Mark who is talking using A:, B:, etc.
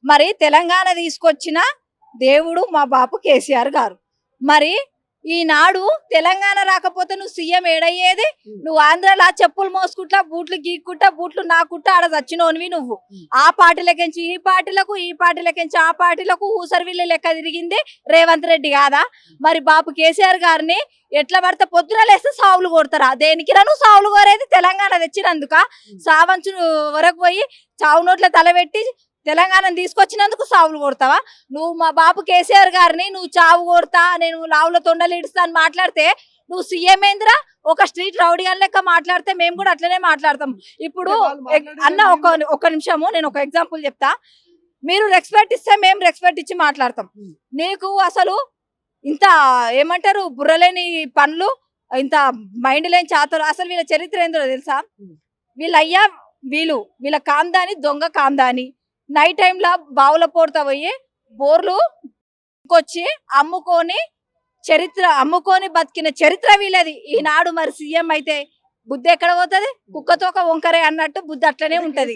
A: మరి తెలంగాణ తీసుకొచ్చిన దేవుడు మా బాపు కేసీఆర్ గారు. మరి ఈనాడు తెలంగాణ రాకపోతే నువ్వు సీఎం ఏడయ్యేది? నువ్వు ఆంధ్రాలో చెప్పులు మోసుకుంటా, బూట్లు గీక్కుంటా, బూట్లు నాకుంటా ఆడ చచ్చినోనివి నువ్వు. ఆ పార్టీలకెంచి ఈ పార్టీలకు, ఈ పార్టీలకెంచి ఆ పార్టీలకు ఊసరవిల్లి లెక్క తిరిగింది రేవంత్ రెడ్డి కాదా? మరి బాపు కేసీఆర్ గారిని ఎట్లా పడితే పొద్దున లేస్తే సావులు కొడతారా? దేనికి రా నువ్వు సావులు కోరేది? తెలంగాణ తెచ్చినందుక? సావంచు వరకు పోయి చావు నోట్ల తలబెట్టి తెలంగాణను తీసుకొచ్చినందుకు సావులు కొడతావా? నువ్వు మా బాపు కేసీఆర్ గారిని నువ్వు చావు కొడతా, నేను లావుల తొండలు ఇడుస్తా అని మాట్లాడితే నువ్వు సీఎం ఏందిరా? ఒక స్ట్రీట్ రౌడీ అని లెక్క మాట్లాడితే మేము కూడా అట్లనే మాట్లాడతాం. ఇప్పుడు అన్న ఒక నిమిషము, నేను ఒక ఎగ్జాంపుల్ చెప్తా. మీరు రెస్పెక్ట్ ఇస్తే మేము రెస్పెక్ట్ ఇచ్చి మాట్లాడతాం. నీకు అసలు ఇంత ఏమంటారు బుర్రలేని పనులు, ఇంత మైండ్ లేని చాతలు. అసలు వీళ్ళ చరిత్ర ఏందో తెలుసా? వీళ్ళయ్యా వీళ్ళ కాందాని దొంగ కాందాని నైట్ టైంలో బావుల పోడుతా పోయి బోర్లు వచ్చి అమ్ముకొని బతికిన చరిత్ర వీళ్ళది. ఈనాడు మరి సీఎం అయితే బుద్ధి ఎక్కడ పోతుంది? కుక్కతోక వంకరే అన్నట్టు బుద్ధి అట్లనే ఉంటది.